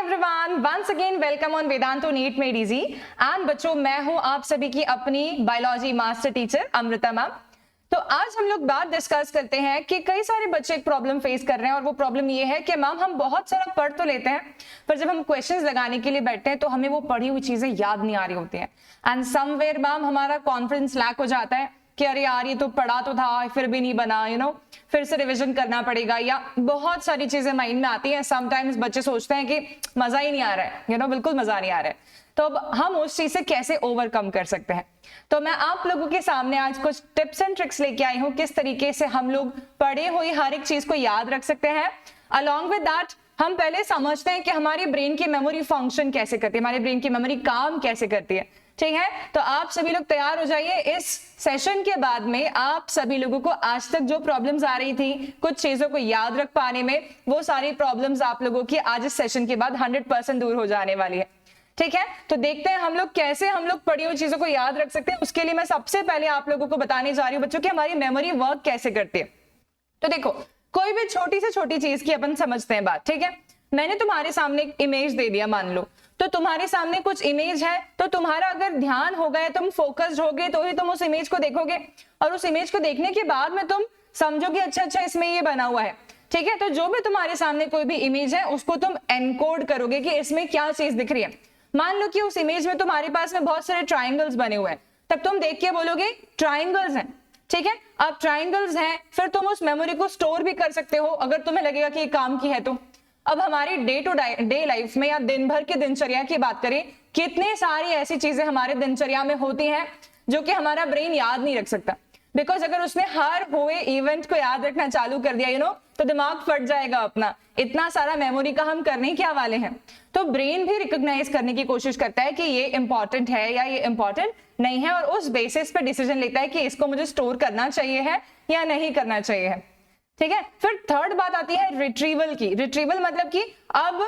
Everyone, once again welcome on Vedantu NEET made easy. And बच्चों, मैं हूं आप सभी की अपनी biology master teacher Amrita ma'am. तो आज हम लोग बात डिस्कस करते हैं कि कई सारे बच्चे एक प्रॉब्लम फेस कर रहे हैं और वो प्रॉब्लम ये है कि मैम हम बहुत सारा पढ़ तो लेते हैं पर जब हम क्वेश्चंस लगाने के लिए बैठते हैं तो हमें वो पढ़ी हुई चीजें याद नहीं आ रही होती हैं एंड समवेयर मैम हमारा कॉन्फिडेंस लैक हो जाता है कि अरे यार ये तो पढ़ा तो था फिर भी नहीं बना, फिर से रिवीजन करना पड़ेगा या बहुत सारी चीजें माइंड में आती हैं। समटाइम्स बच्चे सोचते हैं कि मजा ही नहीं आ रहा है, बिल्कुल मजा नहीं आ रहा है। तो अब हम उस चीज से कैसे ओवरकम कर सकते हैं, तो मैं आप लोगों के सामने आज कुछ टिप्स एंड ट्रिक्स लेके आई हूँ किस तरीके से हम लोग पढ़े हुई हर एक चीज को याद रख सकते हैं। अलॉन्ग विद दैट हम पहले समझते हैं कि हमारी ब्रेन की मेमोरी फंक्शन कैसे करती है, हमारी ब्रेन की मेमोरी काम कैसे करती है। ठीक है, तो आप सभी लोग तैयार हो जाइए। इस सेशन के बाद में आप सभी लोगों को आज तक जो प्रॉब्लम्स आ रही थी कुछ चीजों को याद रख पाने में, वो सारी प्रॉब्लम्स आप लोगों की आज इस सेशन के बाद 100% दूर हो जाने वाली है। ठीक है, तो देखते हैं हम लोग कैसे पढ़ी हुई चीजों को याद रख सकते हैं। उसके लिए मैं सबसे पहले आप लोगों को बताने जा रही हूँ बच्चों की हमारी मेमोरी वर्क कैसे करती है। तो देखो, कोई भी छोटी से छोटी चीज की अपन समझते हैं बात। ठीक है, मैंने तुम्हारे सामने एक इमेज दे दिया मान लो, तो तुम्हारे सामने कुछ इमेज है, तो तुम्हारा अगर ध्यान हो गया, तुम फोकस्ड होगे तो ही तुम उस इमेज को देखोगे और उस इमेज को देखने के बाद में तुम समझोगे अच्छा इसमें ये बना हुआ है। ठीक है, तो जो भी तुम्हारे सामने कोई भी इमेज है उसको तुम एनकोड करोगे कि इसमें क्या चीज दिख रही है। मान लो कि उस इमेज में तुम्हारे पास में बहुत सारे ट्राइंगल्स बने हुए हैं, तब तुम देख के बोलोगे ट्राइंगल्स हैं। ठीक है, अब ट्राइंगल्स हैं, फिर तुम उस मेमोरी को स्टोर भी कर सकते हो अगर तुम्हें लगेगा कि ये काम की है तो। अब हमारी डे टू डे लाइफ में या दिन भर की दिनचर्या की बात करें, कितने सारी ऐसी चीजें हमारे दिनचर्या में होती हैं जो कि हमारा ब्रेन याद नहीं रख सकता। बिकॉज अगर उसने हर हुए इवेंट को याद रखना चालू कर दिया तो दिमाग फट जाएगा अपना। इतना सारा मेमोरी का हम करने क्या वाले हैं। तो ब्रेन भी रिकॉग्नाइज करने की कोशिश करता है कि ये इंपॉर्टेंट है या ये इंपॉर्टेंट नहीं है और उस बेसिस पे डिसीजन लेता है कि इसको मुझे स्टोर करना चाहिए है या नहीं करना चाहिए है। ठीक है, फिर थर्ड बात आती है रिट्रीवल की। रिट्रीवल मतलब कि अब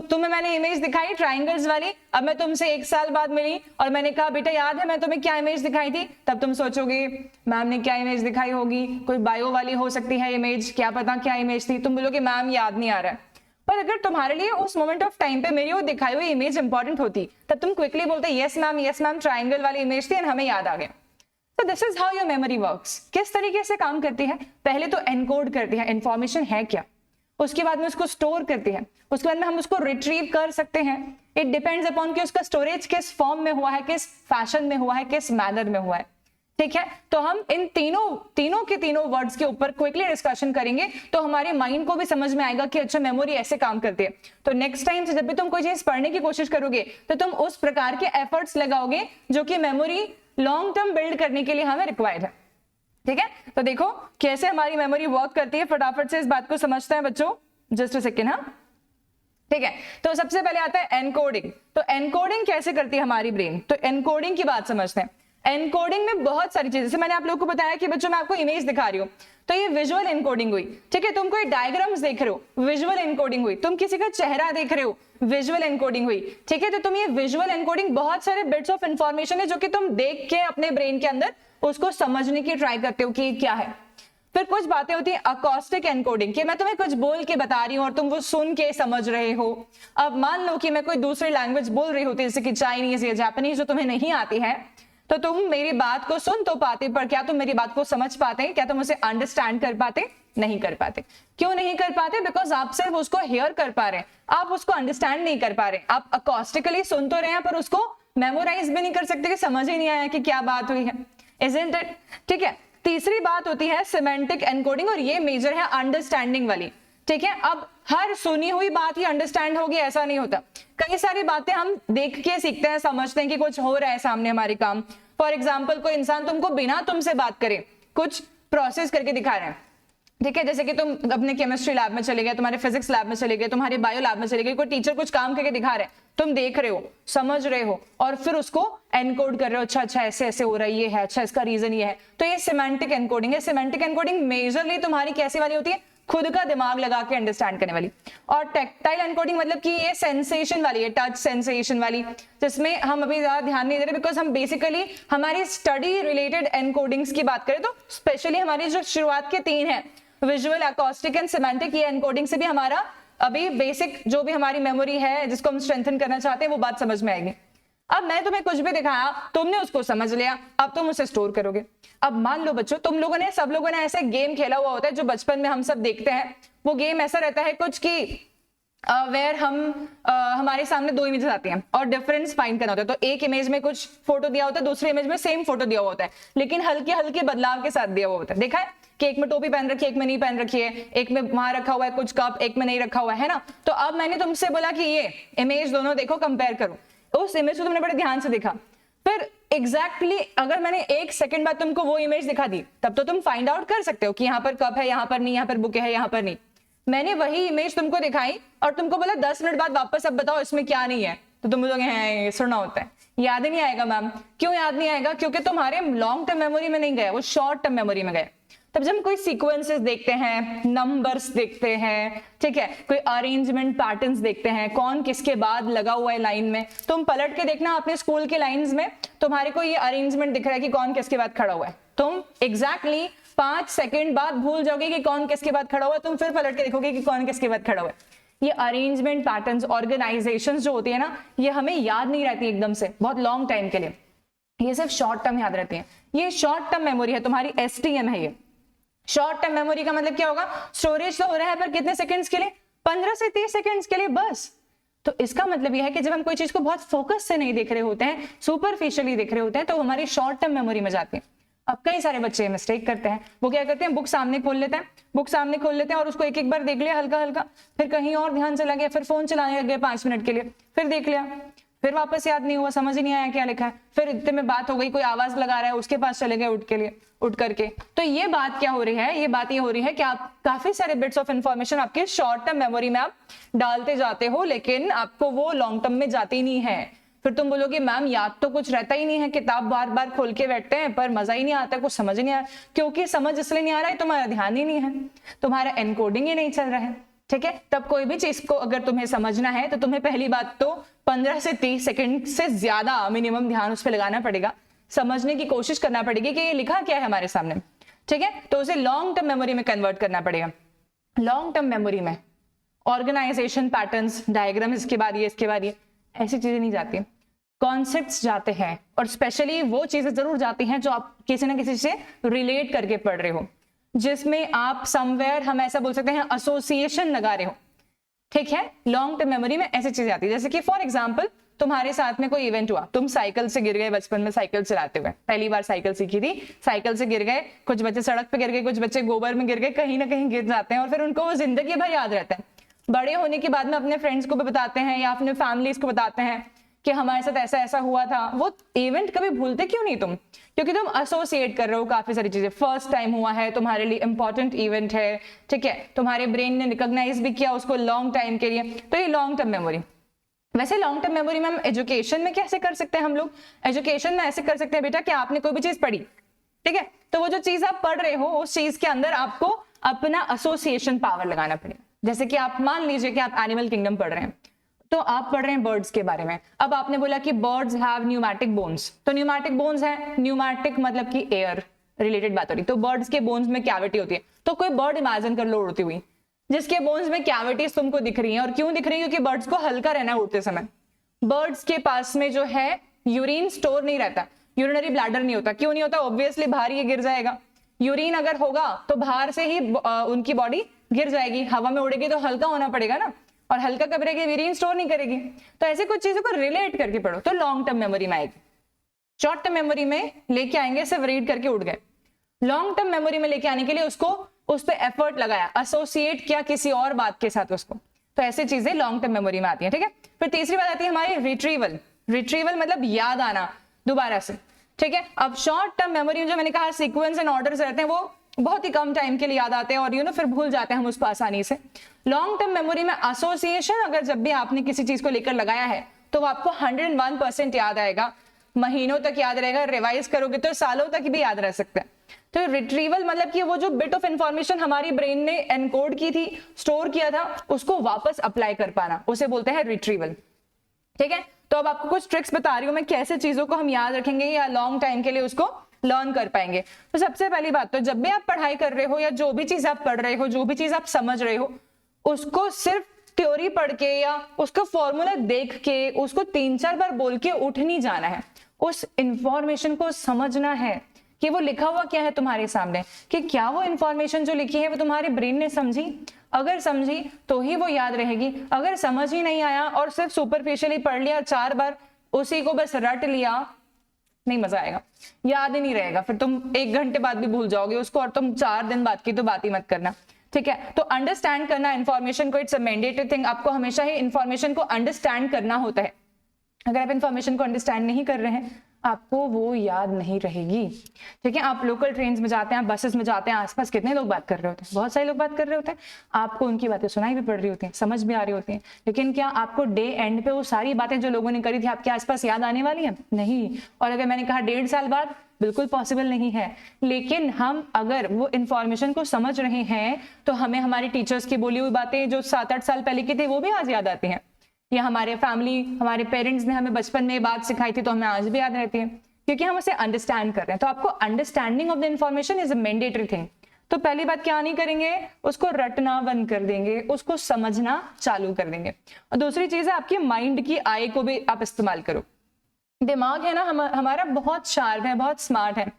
तुम्हें मैंने इमेज दिखाई ट्राइंगल्स वाली, अब मैं तुमसे 1 साल बाद मिली और मैंने कहा बेटा याद है मैं तुम्हें क्या इमेज दिखाई थी, तब तुम सोचोगे मैम ने क्या इमेज दिखाई होगी, कोई बायो वाली हो सकती है इमेज, क्या पता क्या इमेज थी। तुम बोलोगे मैम याद नहीं आ रहा है। पर अगर तुम्हारे लिए उस मोमेंट ऑफ टाइम पे मेरी वो दिखाई हुई इमेज इंपॉर्टेंट होती तब तुम क्विकली बोलते यस मैम ट्राइंगल वाली इमेज थी और हमें याद आ गया। तो this is how your memory works. किस तरीके से काम करती है, पहले तो एनकोड करती है इंफॉर्मेशन है क्या, उसके बाद में उसको स्टोर करती है, उसके बाद में हम उसको रिट्रीव कर सकते हैं। इट डिपेंड्स अपॉन कि उसका स्टोरेज किस फॉर्म में हुआ है, किस फैशन में हुआ है, किस मैनर में हुआ है। ठीक है, तो हम इन तीनों के तीनों वर्ड्स के ऊपर क्विकली डिस्कशन करेंगे तो हमारे माइंड को भी समझ में आएगा कि अच्छा मेमोरी ऐसे काम करती है। तो नेक्स्ट टाइम से जब भी तुम कोई चीज पढ़ने की कोशिश करोगे तो तुम उस प्रकार के एफर्ट्स लगाओगे जो कि मेमोरी लॉन्ग टर्म बिल्ड करने के लिए हमें रिक्वायर्ड है। ठीक है, तो देखो कैसे हमारी मेमोरी वर्क करती है, फटाफट से इस बात को समझते हैं बच्चों। Just a second. हाँ, ठीक है, तो सबसे पहले आता है एनकोडिंग। तो एनकोडिंग कैसे करती है हमारी ब्रेन, तो एनकोडिंग की बात समझते हैं। एनकोडिंग में बहुत सारी चीजें, जैसे मैंने आप लोगों को बताया कि बच्चों मैं आपको इमेज दिखा रही हूँ तो ये विजुअल एनकोडिंग हुई। ठीक है, तुम कोई डायग्राम्स देख रहे हो, विजुअल एनकोडिंग हुई। तुम किसी का चेहरा देख रहे हो, विजुअल एनकोडिंग हुई। ठीक है, तो तुम ये विजुअल एनकोडिंग बहुत सारे बिट्स ऑफ इंफॉर्मेशन है जो कि तुम देख के अपने ब्रेन के अंदर उसको समझने की ट्राई करते हो कि क्या है। फिर कुछ बातें होती है अकॉस्टिक एनकोडिंग, कि मैं तुम्हें कुछ बोल के बता रही हूँ और तुम वो सुन के समझ रहे हो। अब मान लो कि मैं कोई दूसरी लैंग्वेज बोल रही होती जैसे कि चाइनीज या जापानीज जो तुम्हें नहीं आती है, तो तुम मेरी बात को सुन तो पाते पर क्या तुम मेरी बात को समझ पाते, क्या तुम उसे अंडरस्टैंड कर पाते, नहीं कर पाते। क्यों नहीं कर पाते, बिकॉज आप सिर्फ उसको हियर कर पा रहे हैं, आप उसको अंडरस्टैंड नहीं कर पा रहे। आप अकॉस्टिकली सुन तो रहे हैं पर उसको मेमोराइज भी नहीं कर सकते कि समझ ही नहीं आया कि क्या बात हुई है। Isn't it. ठीक है, तीसरी बात होती है सिमेंटिक एनकोडिंग और ये मेजर है अंडरस्टैंडिंग वाली। ठीक है, अब हर सुनी हुई बात ही अंडरस्टैंड होगी ऐसा नहीं होता। कई सारी बातें हम देख के सीखते हैं, समझते हैं कि कुछ हो रहा है सामने हमारे काम। फॉर एग्जाम्पल कोई इंसान तुमको बिना तुमसे बात करे कुछ प्रोसेस करके दिखा रहे हैं। ठीक है, जैसे कि तुम अपने केमिस्ट्री लैब में चले गए, तुम्हारे फिजिक्स लैब में चले गए, तुम्हारे बायो लैब में चले गए, कोई टीचर कुछ काम करके दिखा रहे हैं, तुम देख रहे हो, समझ रहे हो और फिर उसको एनकोड कर रहे हो। अच्छा ऐसे ऐसे हो रहा है, ये है, अच्छा इसका रीजन ये है। तो ये सिमेंटिक एनकोडिंग है। सिमेंटिक एनकोडिंग मेजरली तुम्हारी कैसी वाली होती है, खुद का दिमाग लगा के अंडरस्टैंड करने वाली। और टेक्टाइल एनकोडिंग मतलब कि ये सेंसेशन वाली है, टच सेंसेशन वाली, जिसमें हम अभी ज्यादा ध्यान नहीं दे रहे बिकॉज हम बेसिकली हमारी स्टडी रिलेटेड एनकोडिंग्स की बात करें तो स्पेशली हमारी जो शुरुआत के 3 है विजुअल, अकॉस्टिक एंड सिमेंटिक, ये एनकोडिंग से भी हमारा अभी बेसिक जो भी हमारी मेमोरी है जिसको हम स्ट्रेंथन करना चाहते हैं वो बात समझ में आएगी। अब मैं तुम्हें कुछ भी दिखाया, तुमने उसको समझ लिया, अब तुम उसे स्टोर करोगे। अब मान लो बच्चों, सब लोगों ने ऐसे गेम खेला हुआ होता है जो बचपन में हम सब देखते हैं। वो गेम ऐसा रहता है कुछ कि वेयर हमारे सामने दो इमेजेस आती हैं और डिफरेंस फाइंड करना होता है। तो एक इमेज में कुछ फोटो दिया होता है, दूसरे इमेज में सेम फोटो दिया हुआ होता है, लेकिन हल्के हल्के बदलाव के साथ दिया हुआ होता है। देखा है कि एक में टोपी पहन रखी है, एक में नहीं पहन रखी है, एक में वहां रखा हुआ है कुछ कप, एक में नहीं रखा हुआ है ना। तो अब मैंने तुमसे बोला कि ये इमेज दोनों देखो, कंपेयर करो। उस इमेज को तुमने बड़े ध्यान से देखा, फिर एग्जैक्टली अगर मैंने 1 सेकंड बाद तुमको वो इमेज दिखा दी, तब तो तुम फाइंड आउट कर सकते हो कि यहाँ पर कप है, यहाँ पर नहीं, यहाँ पर बुके है, यहाँ पर नहीं। मैंने वही इमेज तुमको दिखाई और तुमको बोला 10 मिनट बाद वापस अब बताओ इसमें क्या नहीं है, तो तुम बोलोगे हैं सुनना होता है, याद ही नहीं आएगा मैम। क्यों याद नहीं आएगा? क्योंकि तुम्हारे लॉन्ग टर्म मेमोरी में नहीं गया, वो शॉर्ट टर्म मेमोरी में गया। तब जब हम कोई सीक्वेंसेस देखते हैं, नंबर्स देखते हैं, ठीक है, कोई अरेंजमेंट पैटर्न्स देखते हैं, कौन किसके बाद लगा हुआ है लाइन में, तुम पलट के देखना अपने स्कूल के लाइंस में, तुम्हारे को ये अरेंजमेंट दिख रहा है कि कौन किसके बाद खड़ा हुआ है। तुम एग्जैक्टली 5 सेकंड बाद भूल जाओगे कि कौन किसके बाद खड़ा हुआ है, तुम फिर पलट के देखोगे कि कौन किसके बाद खड़ा हुआ है। ये अरेंजमेंट पैटर्न्स, ऑर्गेनाइजेशंस जो होती है ना, ये हमें याद नहीं रहती एकदम से बहुत लॉन्ग टाइम के लिए, ये सिर्फ शॉर्ट टर्म याद रहती है। ये शॉर्ट टर्म मेमोरी है, तुम्हारी STM है। ये शॉर्ट टर्म मेमोरी का मतलब क्या होगा? स्टोरेज तो हो रहा है पर कितने सेकंड्स के लिए? 15 से 30 सेकंड्स के लिए बस। तो इसका मतलब यह है कि जब हम कोई चीज को बहुत फोकस से नहीं देख रहे होते हैं, सुपरफिशियली देख रहे होते हैं, तो हमारी शॉर्ट टर्म मेमोरी में जाती है। अब कई सारे बच्चे मिस्टेक करते हैं, वो क्या करते हैं, बुक सामने खोल लेते हैं और उसको एक एक बार देख लिया हल्का हल्का, फिर कहीं और ध्यान चला गया, फिर फोन चलाने लग गए 5 मिनट के लिए, फिर देख लिया, फिर वापस याद नहीं हुआ, समझ ही नहीं आया क्या लिखा है, फिर इतने में बात हो गई, कोई आवाज लगा रहा है उसके पास चले गए उठ करके। तो ये बात क्या हो रही है? ये बात ये हो रही है कि आप काफी सारे बिट्स ऑफ इंफॉर्मेशन आपके शॉर्ट टर्म मेमोरी में आप डालते जाते हो, लेकिन आपको वो लॉन्ग टर्म में जाती नहीं है। फिर तुम बोलोगे मैम याद तो कुछ रहता ही नहीं है, किताब बार बार खोल के बैठते हैं पर मजा ही नहीं आता, कुछ समझ नहीं आ रहा। क्योंकि समझ इसलिए नहीं आ रहा है, तुम्हारा ध्यान ही नहीं है, तुम्हारा एनकोडिंग ही नहीं चल रहा है, ठीक है। तब कोई भी चीज को अगर तुम्हें समझना है तो तुम्हें पहली बात तो 15 से 30 सेकंड से ज्यादा मिनिमम ध्यान उस पर लगाना पड़ेगा, समझने की कोशिश करना पड़ेगी कि ये लिखा क्या है हमारे सामने, ठीक है। तो उसे लॉन्ग टर्म मेमोरी में कन्वर्ट करना पड़ेगा। लॉन्ग टर्म मेमोरी में ऑर्गेनाइजेशन, पैटर्न्स, डायग्राम, इसके बाद ये ऐसी चीजें नहीं जाती, कॉन्सेप्ट्स जाते हैं, और स्पेशली वो चीजें जरूर जाती हैं जो आप किसी ना किसी से रिलेट करके पढ़ रहे हो, जिसमें आप समवेयर, हम ऐसा बोल सकते हैं, एसोसिएशन लगा रहे हो, ठीक है। लॉन्ग टर्म मेमोरी में ऐसी चीजें आती है, जैसे कि फॉर एग्जांपल तुम्हारे साथ में कोई इवेंट हुआ, तुम साइकिल से गिर गए बचपन में साइकिल चलाते हुए, पहली बार साइकिल सीखी थी, साइकिल से गिर गए, कुछ बच्चे सड़क पे गिर गए, कुछ बच्चे गोबर में गिर गए, कहीं ना कहीं गिर जाते हैं और फिर उनको वो जिंदगी भर याद रहता है। बड़े होने के बाद में अपने फ्रेंड्स को भी बताते हैं या अपने फैमिलीज को बताते हैं कि हमारे साथ ऐसा ऐसा हुआ था। वो इवेंट कभी भूलते क्यों नहीं तुम? क्योंकि तुम एसोसिएट कर रहे हो काफी सारी चीजें, फर्स्ट टाइम हुआ है, तुम्हारे लिए इंपॉर्टेंट इवेंट है, ठीक है, तुम्हारे ब्रेन ने रिकॉग्नाइज भी किया उसको लॉन्ग टाइम के लिए, तो ये लॉन्ग टर्म मेमोरी। वैसे लॉन्ग टर्म मेमोरी में हम एजुकेशन में कैसे कर सकते हैं? हम लोग एजुकेशन में ऐसे कर सकते हैं बेटा कि आपने कोई भी चीज पढ़ी, ठीक है, तो वो जो चीज आप पढ़ रहे हो उस चीज के अंदर आपको अपना एसोसिएशन पावर लगाना पड़ेगा। जैसे कि आप मान लीजिए कि आप एनिमल किंगडम पढ़ रहे हैं, तो आप पढ़ रहे हैं बर्ड्स के बारे में। अब आपने बोला कि बर्ड्स हैव न्यूमैटिक बोन्स, तो न्यूमैटिक बोन्स है, न्यूमैटिक मतलब कि एयर रिलेटेड बात हो रही, तो बर्ड्स के बोन्स में कैविटी होती है। तो कोई बर्ड इमेजिन कर लो उड़ती हुई, जिसके बोन्स में कैविटीज तुमको दिख रही हैं, और क्यों दिख रही है? क्योंकि बर्ड्स को हल्का रहना है उड़ते समय। बर्ड्स के पास में जो है यूरिन स्टोर नहीं रहता, यूरिनरी ब्लैडर नहीं होता। क्यों नहीं होता? ऑब्वियसली बाहर ये गिर जाएगा। यूरिन अगर होगा तो बाहर से ही उनकी बॉडी गिर जाएगी, हवा में उड़ेगी तो हल्का होना पड़ेगा ना, और हल्का कब रहेगी? यूरिन स्टोर नहीं करेगी। तो ऐसे कुछ चीजों को रिलेट करके पढ़ो तो लॉन्ग टर्म मेमोरी में आएगी। शॉर्ट टर्म मेमोरी में लेके आएंगे सिर्फ रीड करके उड़ गए, लॉन्ग टर्म मेमोरी में लेके आने के लिए उसको उस पर एफर्ट लगाया, एसोसिएट किया किसी और बात के साथ उसको, तो ऐसी चीजें लॉन्ग टर्म मेमोरी में आती है, ठीक है। फिर तीसरी बात आती है हमारी रिट्रीवल। रिट्रीवल मतलब याद आना दोबारा से, ठीक है। अब शॉर्ट टर्म मेमोरी में जो मैंने कहा सीक्वेंस एंड ऑर्डर्स रहते हैं, वो बहुत ही कम टाइम के लिए याद आते हैं और फिर भूल जाते हैं हम उसको आसानी से। लॉन्ग टर्म मेमोरी में एसोसिएशन अगर जब भी आपने किसी चीज को लेकर लगाया है तो वो आपको 101% याद आएगा, महीनों तक याद रहेगा, रिवाइज करोगे तो सालों तक भी याद रह सकता है। तो रिट्रीवल मतलब कि वो जो बिट ऑफ इंफॉर्मेशन हमारी ब्रेन ने एनकोड की थी, स्टोर किया था, उसको वापस अप्लाई कर पाना, उसे बोलते हैं रिट्रीवल, ठीक है। तो अब आपको कुछ ट्रिक्स बता रही हूं मैं, कैसे चीजों को हम याद रखेंगे या लॉन्ग टाइम के लिए उसको लर्न कर पाएंगे। तो सबसे पहली बात तो जब भी आप पढ़ाई कर रहे हो या जो भी चीज आप पढ़ रहे हो, जो भी चीज आप समझ रहे हो, उसको सिर्फ थ्योरी पढ़ के या उसका फॉर्मूला देख के उसको 3-4 बार बोल के उठ नहीं जाना है, उस इंफॉर्मेशन को समझना है कि वो लिखा हुआ क्या है तुम्हारे सामने, कि क्या वो इंफॉर्मेशन जो लिखी है वो तुम्हारे ब्रेन ने समझी, अगर समझी तो ही वो याद रहेगी, अगर समझ ही नहीं आया और सिर्फ सुपरफिशियली पढ़ लिया 4 बार उसी को बस रट लिया, नहीं मजा आएगा, याद ही नहीं रहेगा, फिर तुम 1 घंटे बाद भी भूल जाओगे उसको और तुम 4 दिन बाद की तो बात ही मत करना। ठीक है, तो अंडरस्टैंड करना इन्फॉर्मेशन को, इट्स अ मैंडेटरी थिंग। आपको हमेशा ही इन्फॉर्मेशन को अंडरस्टैंड करना होता है। अगर आप इन्फॉर्मेशन को अंडरस्टैंड नहीं कर रहे हैं आपको वो याद नहीं रहेगी। ठीक है, आप लोकल ट्रेन में जाते हैं, आप बसेस में जाते हैं, आसपास कितने लोग बात कर रहे होते हैं, बहुत सारे लोग बात कर रहे होते हैं, आपको उनकी बातें सुनाई भी पड़ रही होती हैं, समझ भी आ रही होती हैं, लेकिन क्या आपको डे एंड पे वो सारी बातें जो लोगों ने करी थी आपके आसपास याद आने वाली है? नहीं। और अगर मैंने कहा 1.5 साल बाद, बिल्कुल पॉसिबल नहीं है। लेकिन हम अगर वो इंफॉर्मेशन को समझ रहे हैं तो हमें हमारे टीचर्स की बोली हुई बातें जो 7-8 साल पहले की थी वो भी आज याद आती हैं, या हमारे फैमिली, हमारे पेरेंट्स ने हमें बचपन में बात सिखाई थी तो हमें आज भी याद रहती है, क्योंकि हम उसे अंडरस्टैंड कर रहे हैं। तो आपको understanding of the information is a mandatory thing. तो पहली बात क्या नहीं करेंगे, उसको रटना बंद कर देंगे, उसको समझना चालू कर देंगे। और दूसरी चीज है आपकी माइंड की आई को भी आप इस्तेमाल करो। दिमाग है ना हमारा बहुत शार्प है, बहुत स्मार्ट है।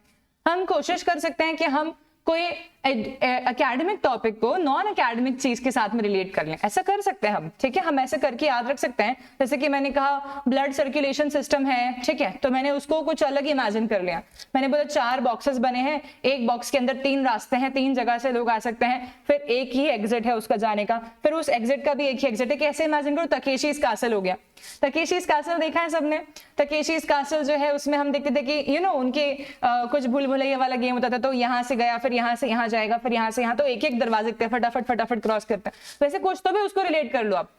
हम कोशिश कर सकते हैं कि हम कोई एकेडमिक टॉपिक को नॉन एकेडमिक चीज के साथ में रिलेट कर लें, ऐसा कर सकते हैं हम। ठीक है, हम ऐसे करके याद रख सकते हैं। जैसे कि मैंने कहा ब्लड सर्कुलेशन सिस्टम है, ठीक है, तो मैंने उसको कुछ अलग इमेजिन कर लिया। मैंने बोला 4 बॉक्सेस बने हैं, एक बॉक्स के अंदर 3 रास्ते हैं, 3 जगह से लोग आ सकते हैं, फिर एक ही एग्जिट है उसका जाने का, फिर उस एग्जिट का भी एक ही एग्जिट है। कैसे इमेजिन करो, तकेशीस कासल हो गया। तकेशीस कासल देखा है सबने? तकेशीस कासल जो है उसमें हम देखते थे कि उनके कुछ भूल भुलैया वाला गेम होता था, तो यहाँ से गया, फिर यहाँ से यहाँ जाएगा, फिर यहाँ से यहाँ, तो एक एक दरवाजे फटाफट फटाफट क्रॉस करते हैं। वैसे कुछ तो भी उसको रिलेट कर लो आप।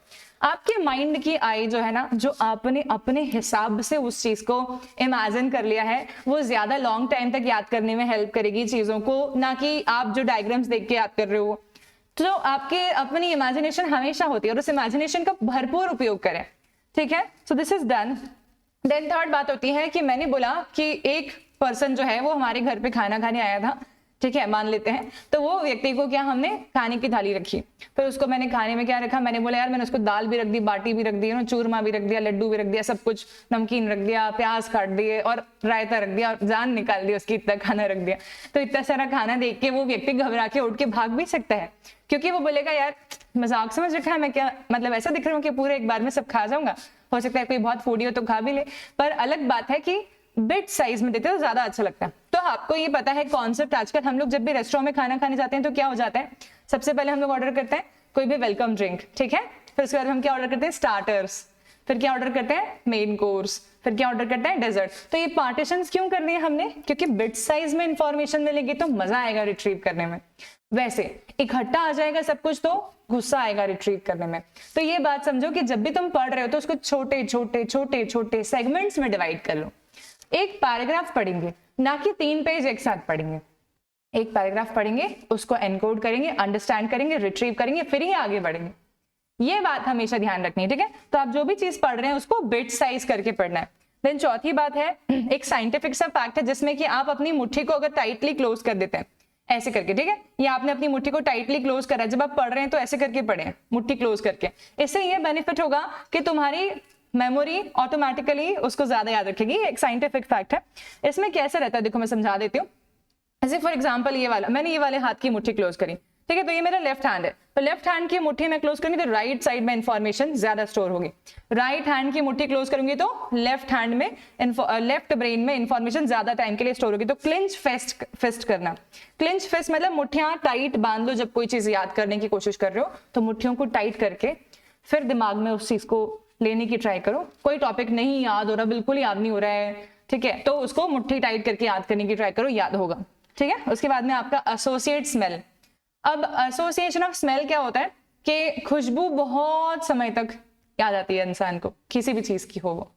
आपके माइंड की आई जो है ना, जो आपने अपने हिसाब से उस चीज को इमेजिन कर लिया है, वो ज्यादा लॉन्ग टाइम तक याद करने में हेल्प करेगी चीजों को, ना कि आप जो डायग्राम्स देख के याद कर रहे हो। तो आपके अपनी इमेजिनेशन हमेशा होती है और उस इमेजिनेशन का भरपूर उपयोग करें। ठीक है, so this is done. Then third बात होती है कि मैंने बोला कि एक पर्सन जो है वो हमारे घर पे खाना खाने आया था। ठीक है, मान लेते हैं, तो वो व्यक्ति को क्या हमने खाने की थाली रखी, फिर उसको मैंने खाने में क्या रखा, मैंने बोला यार मैंने उसको दाल भी रख दी, बाटी भी रख दी, चूरमा भी रख दिया, लड्डू भी रख दिया, सब कुछ, नमकीन रख दिया, प्याज काट दिए और रायता रख दिया और जान निकाल दी उसकी, इतना खाना रख दिया। तो इतना सारा खाना देख के वो व्यक्ति घबरा के उठ के भाग भी सकता है, क्योंकि वो बोलेगा यार मजाक समझ रखा है, मैं क्या मतलब ऐसा दिख रहा हूँ कि पूरे एक बार में सब खा जाऊंगा। हो सकता है कोई बहुत फूडी हो तो खा भी ले, पर अलग बात है कि बिट साइज में देते तो ज्यादा अच्छा लगता है। तो आपको ये पता है कॉन्सेप्ट, आजकल हम लोग जब भी रेस्टोरेंट में खाना खाने जाते हैं तो क्या हो जाता है, सबसे पहले हम लोग ऑर्डर करते हैं कोई भी वेलकम ड्रिंक, ठीक है, फिर उसके बाद हम क्या ऑर्डर करते हैं, स्टार्टर्स, फिर क्या ऑर्डर करते हैं, मेन कोर्स, फिर क्या ऑर्डर करते हैं, डेजर्ट। तो ये पार्टीशंस क्यों कर दिए हमने, क्योंकि बिट साइज में इंफॉर्मेशन मिलेगी तो मजा आएगा रिट्रीव करने में। वैसे इकट्ठा आ जाएगा सब कुछ तो गुस्सा आएगा रिट्रीव करने में। तो ये बात समझो कि जब भी तुम पढ़ रहे हो तो उसको छोटे छोटे छोटे छोटे सेगमेंट्स में डिवाइड कर लो। एक पैराग्राफ पढ़ेंगे, ना कि 3 पेज एक साथ पढ़ेंगे। एक पैराग्राफ पढ़ेंगे, उसको एनकोड करेंगे, अंडरस्टैंड करेंगे, रिट्रीव करेंगे, फिर ही आगे बढ़ेंगे। ये बात हमेशा ध्यान रखनी है, ठीक है। तो आप जो भी चीज पढ़ रहे हैं उसको बिट साइज करके पढ़ना है। देन चौथी बात है, एक साइंटिफिक सा फैक्ट है जिसमें कि आप अपनी मुट्ठी को अगर टाइटली क्लोज कर देते हैं ऐसे करके, ठीक है, ये आपने अपनी मुट्ठी को टाइटली क्लोज करा है, जब आप पढ़ रहे हैं तो ऐसे करके पढ़े, मुट्ठी क्लोज करके। इससे ये बेनिफिट होगा कि तुम्हारी मेमोरी ऑटोमेटिकली उसको ज्यादा याद रखेगी। एक साइंटिफिक फैक्ट है। इसमें कैसे रहता है देखो मैं समझा देती हूँ। ऐसे फॉर एग्जांपल ये वाला, मैंने ये वाले हाथ की मुट्ठी क्लोज करी, ठीक है, तो ये मेरा लेफ्ट हैंड है, तो लेफ्ट हैंड की मुट्ठी में क्लोज करूंगी तो राइट साइड में इंफॉर्मेशन ज्यादा स्टोर होगी। राइट हैंड की मुट्ठी क्लोज करूंगी तो लेफ्ट हैंड में लेफ्ट ब्रेन में इंफॉर्मेशन ज्यादा टाइम के लिए स्टोर होगी। तो क्लिंच फिस्ट करना, क्लिंच फिस्ट मतलब मुट्ठियां टाइट बांध लो। जब कोई चीज याद करने की कोशिश कर रहे हो तो मुट्ठियों को टाइट करके फिर दिमाग में उस चीज को लेने की ट्राई करो। कोई टॉपिक नहीं याद हो रहा, बिल्कुल याद नहीं हो रहा है, ठीक है, तो उसको मुट्ठी टाइट करके याद करने की ट्राई करो, याद होगा, ठीक है। उसके बाद में आपका एसोसिएट स्मेल। अब एसोसिएशन ऑफ स्मेल क्या होता है कि खुशबू बहुत समय तक याद आती है इंसान को, किसी भी चीज की हो वो,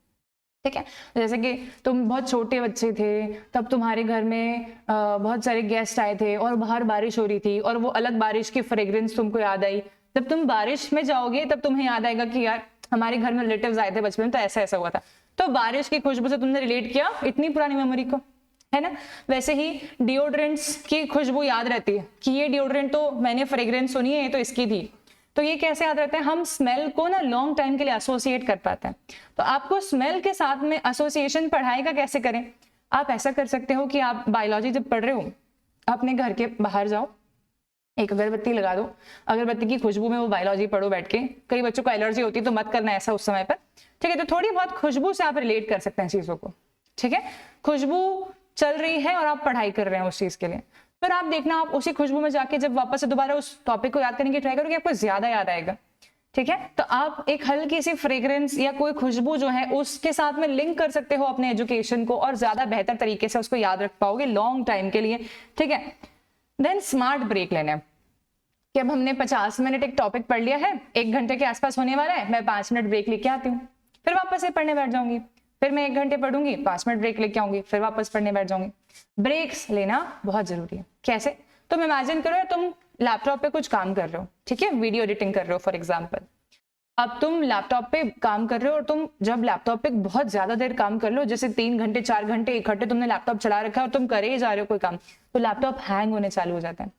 ठीक है। जैसे कि तुम बहुत छोटे बच्चे थे, तब तुम्हारे घर में बहुत सारे गेस्ट आए थे और बाहर बारिश हो रही थी और वो अलग बारिश की फ्रेग्रेंस तुमको याद आई। जब तुम बारिश में जाओगे तब तुम्हें याद आएगा कि यार हमारे घर में रिलेटिव्स आए थे बचपन में तो ऐसा ऐसा हुआ था। तो बारिश की खुशबू से तुमने रिलेट किया इतनी पुरानी मेमोरी को, है ना। वैसे ही डिओड्रेंट्स की खुशबू याद रहती है कि ये डिओड्रेंट तो मैंने फ्रेग्रेंस सुनी है, ये तो इसकी थी। तो ये कैसे याद रहता है, हम स्मेल को ना लॉन्ग टाइम के लिए एसोसिएट कर पाते हैं। तो आपको स्मेल के साथ में एसोसिएशन पढ़ाई का कैसे करें, आप ऐसा कर सकते हो कि आप बायोलॉजी जब पढ़ रहे हो अपने घर के बाहर जाओ, एक अगरबत्ती लगा दो, अगरबत्ती की खुशबू में वो बायोलॉजी पढ़ो बैठ के। कई बच्चों को एलर्जी होती है तो मत करना ऐसा उस समय पर, ठीक है। तो थोड़ी बहुत खुशबू से आप रिलेट कर सकते हैं चीजों को, ठीक है। खुशबू चल रही है और आप पढ़ाई कर रहे हैं उस चीज के लिए, फिर आप देखना आप उसी खुशबू में जाके जब वापस से दोबारा उस टॉपिक को याद करने की ट्राई करोगे, आपको ज्यादा याद आएगा, ठीक है। तो आप एक हल्की सी फ्रेग्रेंस या कोई खुशबू जो है उसके साथ में लिंक कर सकते हो अपने एजुकेशन को, और ज्यादा बेहतर तरीके से उसको याद रख पाओगे लॉन्ग टाइम के लिए, ठीक है। देन स्मार्ट ब्रेक लेना है कि अब हमने 50 मिनट एक टॉपिक पढ़ लिया है, 1 घंटे के आसपास होने वाला है, मैं 5 मिनट ब्रेक लेके आती हूँ, फिर वापस से पढ़ने बैठ जाऊंगी, फिर मैं 1 घंटे पढ़ूंगी, 5 मिनट ब्रेक लेके आऊंगी, फिर वापस पढ़ने बैठ जाऊंगी। ब्रेक्स लेना बहुत जरूरी है। कैसे, तुम इमेजिन करो तुम लैपटॉप पे कुछ काम कर रहे हो, ठीक है, वीडियो एडिटिंग कर रहे हो फॉर एग्जाम्पल। अब तुम लैपटॉप पे काम कर रहे हो और तुम जब लैपटॉप पे बहुत ज्यादा देर काम कर लो, जैसे 3 घंटे 4 घंटे इकट्ठे तुमने लैपटॉप चला रखा है और तुम करे ही जा रहे हो कोई काम, तो लैपटॉप हैंग होने चालू हो जाता है।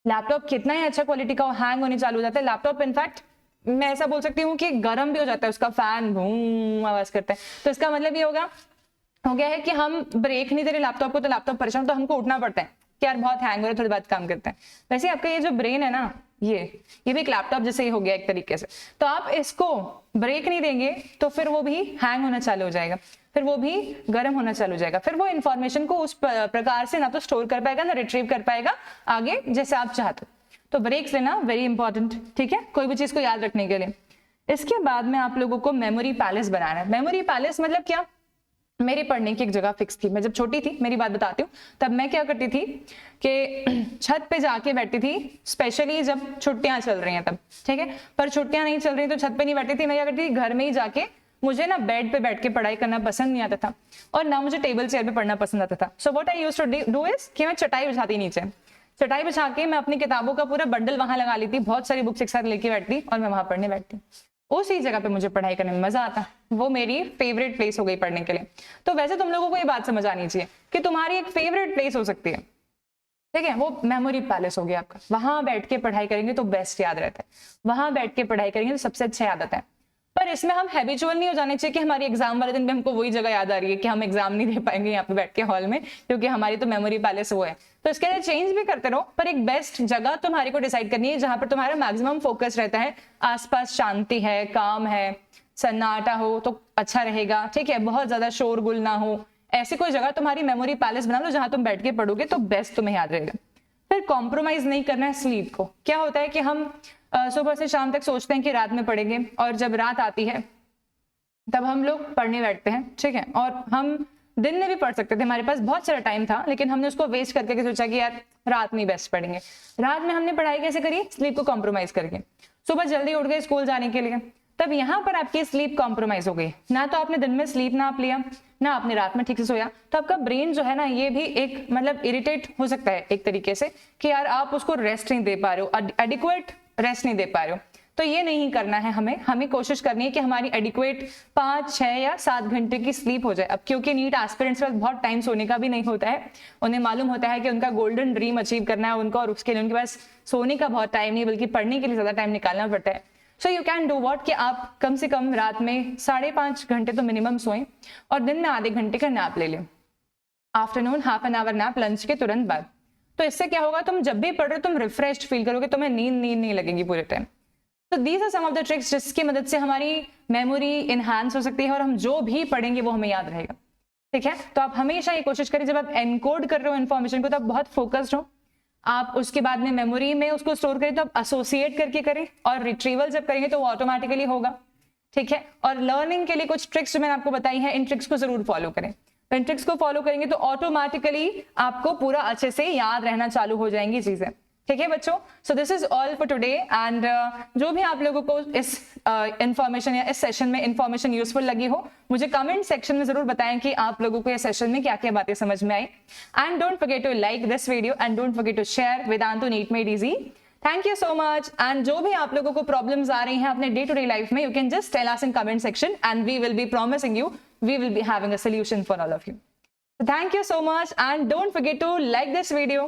लैपटॉप कितना ही अच्छा क्वालिटी का हैंग होने चालू हो जाता है। लैपटॉप इनफैक्ट मैं ऐसा बोल सकती हूँ कि गर्म भी हो जाता है, उसका फैन भूम आवाज करता है। तो इसका मतलब ये हो गया है कि हम ब्रेक नहीं दे रहे लैपटॉप को, तो लैपटॉप परेशान, तो हमको उठना पड़ता है कि यार बहुत हैंग हो रहा है, थोड़ी बात काम करते हैं। वैसे आपका ये जो ब्रेन है ना, ये भी एक लैपटॉप जैसे ही हो गया एक तरीके से। तो आप इसको ब्रेक नहीं देंगे तो फिर वो भी हैंग होना चालू हो जाएगा, फिर वो भी गर्म होना चालू हो जाएगा, फिर वो इन्फॉर्मेशन को उस प्रकार से ना तो स्टोर कर पाएगा ना रिट्रीव कर पाएगा आगे जैसे आप चाहते हो। तो ब्रेक्स लेना वेरी इंपॉर्टेंट, ठीक है, कोई भी चीज को याद रखने के लिए। इसके बाद में आप लोगों को मेमोरी पैलेस बनाना है। मेमोरी पैलेस मतलब क्या, मेरी पढ़ने की एक जगह फिक्स थी। मैं जब छोटी थी, मेरी बात बताती हूँ, तब मैं क्या करती थी कि छत पे जाके बैठती थी, स्पेशली जब छुट्टियां चल रही हैं तब, ठीक है। पर छुट्टियां नहीं चल रही तो छत पे नहीं बैठती थी, मैं क्या करती थी घर में ही जाके, मुझे ना बेड पे बैठ के पढ़ाई करना पसंद नहीं आता था और ना मुझे टेबल चेयर पे पढ़ना पसंद आता था। So what I used to do is कि मैं चटाई बिछाती, नीचे चटाई बिछा के मैं अपनी किताबों का पूरा बंडल वहां लगा ली थी, बहुत सारी बुक्स एक साथ लेके बैठती और मैं वहां पढ़ने बैठती। उसी जगह पे मुझे पढ़ाई करने में मजा आता, वो मेरी फेवरेट प्लेस हो गई पढ़ने के लिए। तो वैसे तुम लोगों को ये बात समझ आनी चाहिए कि तुम्हारी एक फेवरेट प्लेस हो सकती है, ठीक है, वो मेमोरी पैलेस हो गया आपका। वहां बैठ के पढ़ाई करेंगे तो बेस्ट याद रहता है, वहां बैठ के पढ़ाई करेंगे तो सबसे अच्छा याद आता है। पर इसमें हम हैबिचुअल नहीं हो जाने चाहिए कि हमारी एग्जाम वाले दिन भी हमको वही जगह याद आ रही है कि हम एग्जाम नहीं दे पाएंगे यहाँ पे बैठ के हॉल में, क्योंकि हमारी तो मेमोरी पैलेस वो है। तो इसके लिए चेंज भी करते रहो, पर एक बेस्ट जगह तुम्हारी को डिसाइड करनी है जहां पर तुम्हारा मैक्सिमम फोकस रहता है, आसपास शांति है, काम है, सन्नाटा हो तो अच्छा रहेगा, ठीक है, बहुत ज्यादा शोरगुल ना हो, ऐसी कोई जगह तुम्हारी मेमोरी पैलेस बना लो जहां तुम बैठ के पढ़ोगे तो बेस्ट तुम्हें याद रहेगा। फिर कॉम्प्रोमाइज नहीं करना है स्लीप को। क्या होता है कि हम सुबह से शाम तक सोचते हैं कि रात में पढ़ेंगे, और जब रात आती है तब हम लोग पढ़ने बैठते हैं, ठीक है, और हम दिन में भी पढ़ सकते थे, हमारे पास बहुत सारा टाइम था, लेकिन हमने उसको वेस्ट करके सोचा कि यार रात में बेस्ट पढ़ेंगे। रात में हमने पढ़ाई कैसे करी, स्लीप को कॉम्प्रोमाइज करके। सुबह जल्दी उठ गए स्कूल जाने के लिए, तब यहाँ पर आपकी स्लीप कॉम्प्रोमाइज हो गई, ना तो आपने दिन में स्लीप ना आप लिया, ना आपने रात में ठीक से सोया, तो आपका ब्रेन जो है ना ये भी एक मतलब इरिटेट हो सकता है एक तरीके से कि यार आप उसको रेस्ट नहीं दे पा रहे हो, एडिक्वेट रेस्ट नहीं दे पा रहे हो। तो ये नहीं करना है हमें कोशिश करनी है कि हमारी एडिक्वेट 5, 6 या 7 घंटे की स्लीप हो जाए। अब क्योंकि नीट एस्पिरेंट्स के पास बहुत टाइम सोने का भी नहीं होता है, उन्हें मालूम होता है कि उनका गोल्डन ड्रीम अचीव करना है उनको, और उसके लिए उनके पास सोने का बहुत टाइम नहीं बल्कि पढ़ने के लिए ज्यादा टाइम निकालना पड़ता है। So you can do what कि आप कम से कम रात में 5.5 घंटे तो मिनिमम सोएं और दिन में आधे घंटे का नैप ले लें, afternoon half an hour nap lunch के तुरंत बाद। तो इससे क्या होगा, तुम जब भी पढ़ रहे हो तुम रिफ्रेश्ड फील करोगे, तुम्हें नींद नहीं लगेगी पूरे टाइम। तो these are some of the tricks जिसकी मदद से हमारी मेमोरी इनहांस हो सकती है और हम जो भी पढ़ेंगे वो हमें याद रहेगा, ठीक है। तो आप हमेशा ये कोशिश करें जब आप एनकोड कर रहे हो इन्फॉर्मेशन को तो आप बहुत फोकस्ड हो, आप उसके बाद में मेमोरी में उसको स्टोर करें तो आप एसोसिएट करके करें, और रिट्रीवल जब करेंगे तो वो ऑटोमेटिकली होगा, ठीक है। और लर्निंग के लिए कुछ ट्रिक्स जो मैंने आपको बताई है, इन ट्रिक्स को जरूर फॉलो करें। इन ट्रिक्स को फॉलो करेंगे तो ऑटोमेटिकली आपको पूरा अच्छे से याद रहना चालू हो जाएंगी चीजें, ठीक है बच्चों। सो this is all for today, and जो भी आप लोगों को इस इंफॉर्मेशन या इस सेशन में इंफॉर्मेशन यूजफुल लगी हो, मुझे कमेंट सेक्शन में जरूर बताएं कि आप लोगों को इस सेशन में क्या क्या बातें समझ में आई। And don't forget to like this video and don't forget to share Vedantu NEET made easy. Thank you so much. And जो भी आप लोगों को प्रॉब्लम्स आ रही हैं अपने डे टू डे लाइफ में, you can just tell us in comment section and we will be promising you we will be having a solution for all of you. Thank you so much and don't forget to like this video.